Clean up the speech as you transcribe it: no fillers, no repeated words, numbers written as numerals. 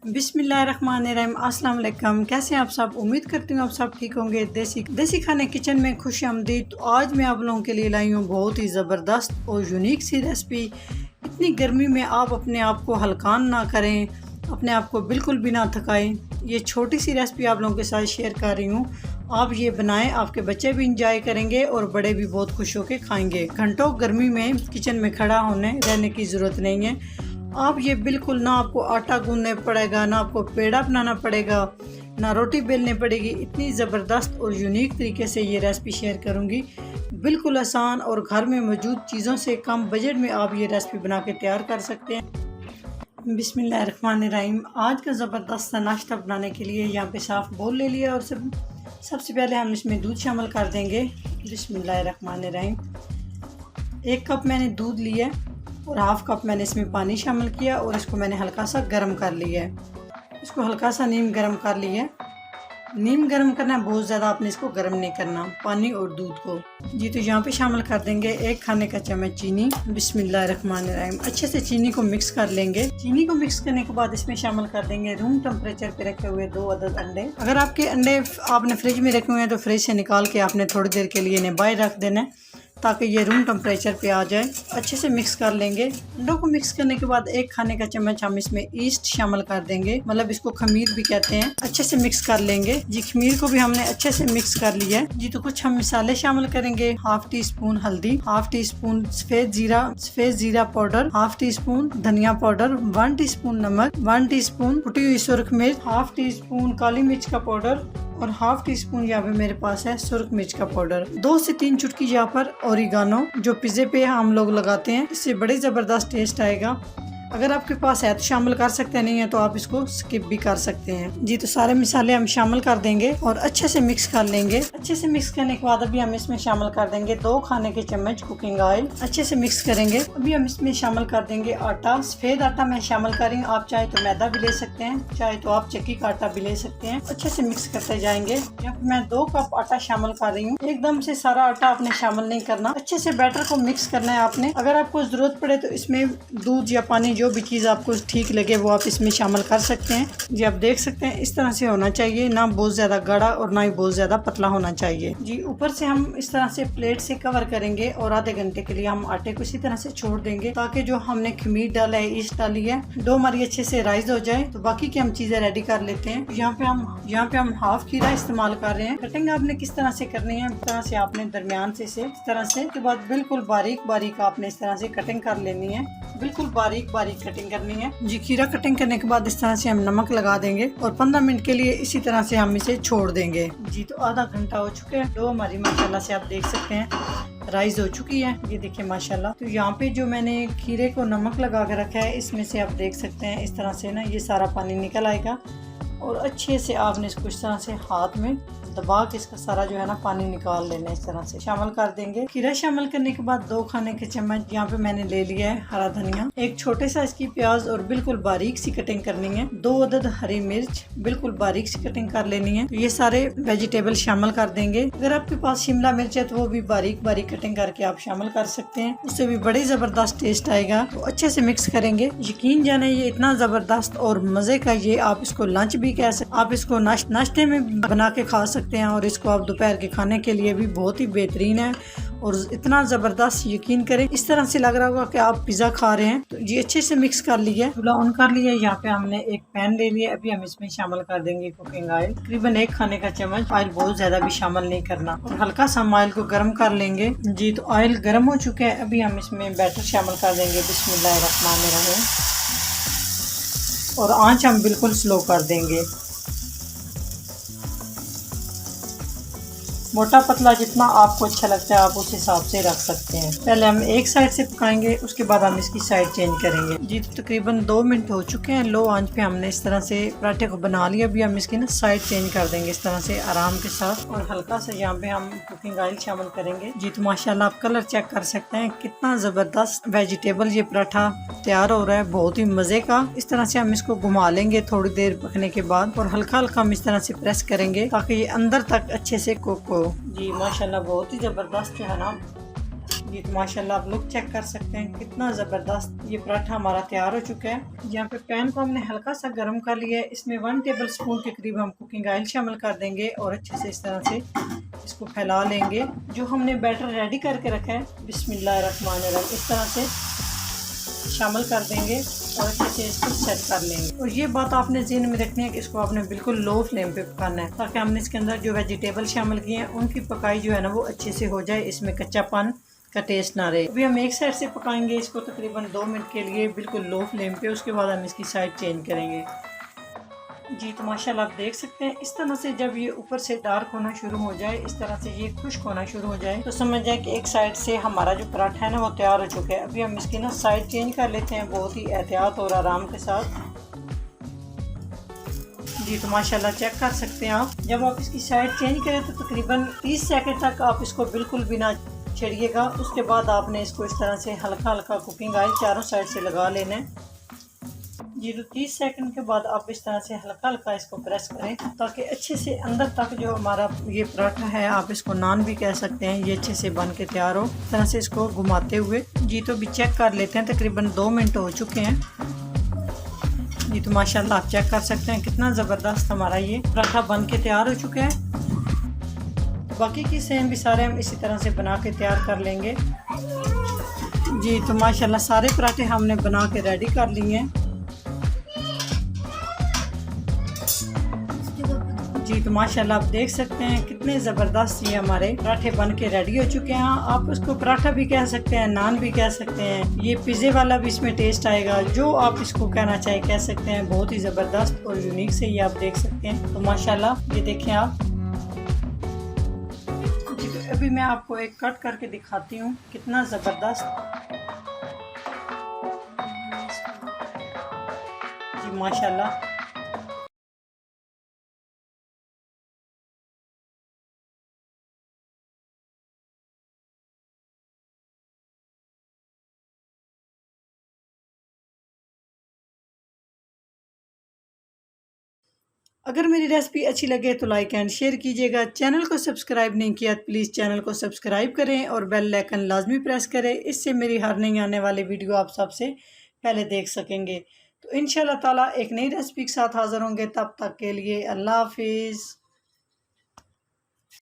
बिस्मिल्लाहिर्रहमानिर्रहीम। अस्सलाम वालेकुम। कैसे हैं आप सब? उम्मीद करती हूँ आप सब ठीक होंगे। देसी खाने किचन में खुश आमदीद। तो आज मैं आप लोगों के लिए लाई हूँ बहुत ही ज़बरदस्त और यूनिक सी रेसिपी। इतनी गर्मी में आप अपने आप को हलकान ना करें, अपने आप को बिल्कुल भी ना थकाएं। ये छोटी सी रेसिपी आप लोगों के साथ शेयर कर रही हूँ। आप ये बनाएं, आपके बच्चे भी इंजॉय करेंगे और बड़े भी बहुत खुश होकर खाएंगे। घंटों गर्मी में किचन में खड़ा होने रहने की ज़रूरत नहीं है। आप ये बिल्कुल ना आपको आटा गूंदने पड़ेगा, ना आपको पेड़ा बनाना पड़ेगा, ना रोटी बेलनी पड़ेगी। इतनी ज़बरदस्त और यूनिक तरीके से ये रेसिपी शेयर करूँगी। बिल्कुल आसान और घर में मौजूद चीज़ों से कम बजट में आप ये रेसिपी बना के तैयार कर सकते हैं। बिस्मिल्लाहिर्रहमानिर्रहीम। आज का ज़बरदस्त सा नाश्ता बनाने के लिए यहाँ पे साफ़ बोल ले लिया और सबसे पहले हम इसमें दूध शामिल कर देंगे। बिस्मिल्लाहिर्रहमानिर्रहीम। 1 कप मैंने दूध लिया और हाफ़ कप मैंने इसमें पानी शामिल किया और इसको मैंने हल्का सा गर्म कर लिया है। इसको हल्का सा नीम गर्म कर लिया। नीम गर्म करना है, बहुत ज़्यादा आपने इसको गर्म नहीं करना, पानी और दूध को। जी तो यहाँ पे शामिल कर देंगे 1 खाने का चम्मच चीनी। बिस्मिल्लाहिर्रहमानिर्रहीम। अच्छे से चीनी को मिक्स कर लेंगे। चीनी को मिक्स करने के बाद इसमें शामिल कर देंगे रूम टेम्परेचर पे रखे हुए 2 अदद अंडे। अगर आपके अंडे आपने फ्रिज में रखे हुए हैं तो फ्रिज से निकाल के आपने थोड़ी देर के लिए इन्हें बाहर रख देना है ताकि ये रूम टेम्परेचर पे आ जाए। अच्छे से मिक्स कर लेंगे। अंडों को मिक्स करने के बाद 1 खाने का चम्मच हम इसमें ईस्ट शामिल कर देंगे, मतलब इसको खमीर भी कहते हैं। अच्छे से मिक्स कर लेंगे। जी खमीर को भी हमने अच्छे से मिक्स कर लिया है। जी तो कुछ हम मसाले शामिल करेंगे। 1/2 टी स्पून हल्दी, 1/2 टी स्पून सफेद जीरा पाउडर, 1/2 टी स्पून धनिया पाउडर, 1 टी स्पून नमक, 1 टी स्पून कुटी हुई सुरख मिर्च, 1/2 टी स्पून काली मिर्च का पाउडर और 1/2 टी स्पून यहाँ पे मेरे पास है सुरख मिर्च का पाउडर। 2 से 3 चुटकी यहाँ पर ओरिगानो, जो पिज्जे पे हम लोग लगाते हैं, इससे बड़े जबरदस्त टेस्ट आएगा। अगर आपके पास है तो शामिल कर सकते हैं, नहीं है तो आप इसको स्किप भी कर सकते हैं। जी तो सारे मसाले हम शामिल कर देंगे और अच्छे से मिक्स कर लेंगे। अच्छे से मिक्स करने के बाद अभी हम इसमें शामिल कर देंगे 2 खाने के चम्मच कुकिंग ऑयल। अच्छे से मिक्स करेंगे। अभी हम इसमें शामिल कर देंगे आटा। सफेद आटा मैं शामिल कर रही हूँ, आप चाहे तो मैदा भी ले सकते हैं, चाहे तो आप चक्की का आटा भी ले सकते हैं। अच्छे से मिक्स करते जाएंगे। यहाँ पे मैं 2 कप आटा शामिल कर रही हूँ। एकदम से सारा आटा आपने शामिल नहीं करना, अच्छे से बैटर को मिक्स करना है आपने। अगर आपको जरूरत पड़े तो इसमें दूध या पानी, जो भी चीज़ आपको ठीक लगे वो आप इसमें शामिल कर सकते हैं। जी आप देख सकते हैं इस तरह से होना चाहिए, ना बहुत ज़्यादा गाढ़ा और ना ही बहुत ज़्यादा पतला होना चाहिए। जी ऊपर से हम इस तरह से प्लेट से कवर करेंगे और आधे घंटे के लिए हम आटे को इसी तरह से छोड़ देंगे ताकि जो हमने खमीर डाला है, ईस्ट डाली है, डो हमारी अच्छे से राइज हो जाए। तो बाकी की हम चीज़ें रेडी कर लेते हैं। यहाँ पे हम हाफ खीरा इस्तेमाल कर रहे हैं। कटिंग आपने किस तरह से करनी है, इस तरह से आपने दरमियान से इस तरह से, उसके बाद बिल्कुल बारीक बारीक आपने इस तरह से कटिंग कर लेनी है। बिल्कुल बारीक बारीक कटिंग करनी है। जी खीरा कटिंग करने के बाद इस तरह से हम नमक लगा देंगे और 15 मिनट के लिए इसी तरह से हम इसे छोड़ देंगे। जी तो आधा घंटा हो चुका है। डो हमारी माशाल्लाह से आप देख सकते हैं राइज हो चुकी है। ये देखिए माशाल्लाह। तो यहाँ पे जो मैंने खीरे को नमक लगा के रखा है, इसमें से आप देख सकते हैं इस तरह से ना ये सारा पानी निकल आएगा और अच्छे से आपने इसको इस तरह से हाथ में दबा के इसका सारा जो है ना पानी निकाल लेना है। इस तरह से शामिल कर देंगे। खीरा शामिल करने के बाद 2 खाने के चम्मच यहाँ पे मैंने ले लिया है हरा धनिया, 1 छोटे साइज की प्याज और बिल्कुल बारीक सी कटिंग करनी है, 2 अदद हरी मिर्च बिल्कुल बारीक सी कटिंग कर लेनी है। तो ये सारे वेजिटेबल शामिल कर देंगे। अगर आपके पास शिमला मिर्च है तो वो भी बारीक बारीक कटिंग करके आप शामिल कर सकते हैं, उससे भी बड़ी जबरदस्त टेस्ट आएगा। तो अच्छे से मिक्स करेंगे। यकीन जाने ये इतना जबरदस्त और मजे का, ये आप इसको लंच भी कह सकते, आप इसको नाश्ते में बना के खा सकते हैं और इसको आप दोपहर के खाने के लिए भी बहुत ही बेहतरीन है और इतना ज़बरदस्त। यकीन करें इस तरह से लग रहा होगा कि आप पिज़्ज़ा खा रहे हैं। तो ये अच्छे से मिक्स कर लिया, चूल्हा ऑन कर लिया। यहाँ पे हमने एक पैन ले लिया। अभी हम इसमें शामिल कर देंगे कुकिंग ऑयल, तकरीबन 1 खाने का चम्मच। ऑयल बहुत ज़्यादा भी शामिल नहीं करना और हल्का सा ऑयल को गर्म कर लेंगे। जी तो ऑयल गर्म हो चुका है। अभी हम इसमें बैटर शामिल कर देंगे। बिस्मिल्लाहिर्रहमानिर्रहीम। और आँच हम बिल्कुल स्लो कर देंगे। मोटा पतला जितना आपको अच्छा लगता है आप उस हिसाब से रख सकते हैं। पहले हम एक साइड से पकाएंगे, उसके बाद हम इसकी साइड चेंज करेंगे। जी तो तकरीबन 2 मिनट हो चुके हैं। लो आंच पे हमने इस तरह से पराठे को बना लिया। अभी हम इसकी ना साइड चेंज कर देंगे इस तरह से आराम के साथ और हल्का सा यहाँ पे हम कुकिंग ऑयल शामिल करेंगे। जी तो माशाल्लाह आप कलर चेक कर सकते हैं कितना जबरदस्त वेजिटेबल ये पराठा तैयार हो रहा है, बहुत ही मजे का। इस तरह से हम इसको घुमा लेंगे थोड़ी देर पकने के बाद और हल्का हल्का हम इस तरह से प्रेस करेंगे ताकि ये अंदर तक अच्छे से कुक हो। जी माशाल्लाह बहुत ही जबरदस्त जो है ना ये तो माशाल्लाह आप लुक चेक कर सकते हैं कितना ज़बरदस्त ये पराठा हमारा तैयार हो चुका है। यहाँ पे पैन को हमने हल्का सा गर्म कर लिया है। इसमें 1 टेबल स्पून के करीब हम कुकिंग ऑयल शामिल कर देंगे और अच्छे से इस तरह से इसको फैला लेंगे। जो हमने बैटर रेडी करके रखा है बिस्मिल्लाहिर्रहमानिर्रहीम इस तरह से शामिल कर देंगे और अच्छे से इसको सेट कर लेंगे। और ये बात आपने ज़हन में रखनी है कि इसको आपने बिल्कुल लो फ्लेम पे पकाना है ताकि हमने इसके अंदर जो वेजिटेबल शामिल किए हैं उनकी पकाई जो है ना वो अच्छे से हो जाए, इसमें कच्चापन का टेस्ट ना रहे। अभी हम एक साइड से पकाएंगे इसको तकरीबन 2 मिनट के लिए बिल्कुल लो फ्लेम पे। उसके बाद हम इसकी साइड चेंज करेंगे। जी तो माशाल्लाह आप देख सकते हैं इस तरह से जब ये ऊपर से डार्क होना शुरू हो जाए, इस तरह से ये खुश्क होना शुरू हो जाए तो समझ जाए कि एक साइड से हमारा जो पराठा है ना वो तैयार हो चुका है। अभी हम इसकी ना साइड चेंज कर लेते हैं बहुत ही एहतियात और आराम के साथ। जी तो माशाल्लाह चेक कर सकते हैं आप, जब आप इसकी साइड चेंज करें तो तकरीबन 30 सेकंड तक आप इसको बिल्कुल भी ना छेड़िएगा। उसके बाद आपने इसको इस तरह से हल्का हल्का कुकिंग ऑयल चारों साइड से लगा लेना है। जी तो 30 सेकंड के बाद आप इस तरह से हल्का हल्का इसको प्रेस करें ताकि अच्छे से अंदर तक जो हमारा ये पराठा है, आप इसको नान भी कह सकते हैं, ये अच्छे से बन के तैयार हो। इस तरह से इसको घुमाते हुए जी तो भी चेक कर लेते हैं। तकरीबन 2 मिनट हो चुके हैं। जी तो माशाल्लाह आप चेक कर सकते हैं कितना ज़बरदस्त हमारा ये पराठा बन के तैयार हो चुका है। बाकी की सेम भी सारे हम इसी तरह से बना के तैयार कर लेंगे। जी तो माशाल्लाह सारे पराठे हमने बना के रेडी कर लिए हैं। जी तो माशाल्लाह आप देख सकते हैं कितने ज़बरदस्त ये हमारे पराठे बन के रेडी हो चुके हैं। आप उसको पराठा भी कह सकते हैं, नान भी कह सकते हैं, ये पिज़्ज़े वाला भी इसमें टेस्ट आएगा, जो आप इसको कहना चाहे कह सकते हैं। बहुत ही ज़बरदस्त और यूनिक से ये आप देख सकते हैं। तो माशाल्लाह ये देखें आप। अभी मैं आपको एक कट करके दिखाती हूँ कितना ज़बरदस्त। जी माशाल्लाह। अगर मेरी रेसिपी अच्छी लगे तो लाइक एंड शेयर कीजिएगा। चैनल को सब्सक्राइब नहीं किया तो प्लीज़ चैनल को सब्सक्राइब करें और बेल आइकन लाजमी प्रेस करें। इससे मेरी हर नई आने वाली वीडियो आप सबसे पहले देख सकेंगे। तो इंशाल्लाह ताला एक नई रेसिपी के साथ हाज़िर होंगे। तब तक के लिए अल्लाह हाफिज़।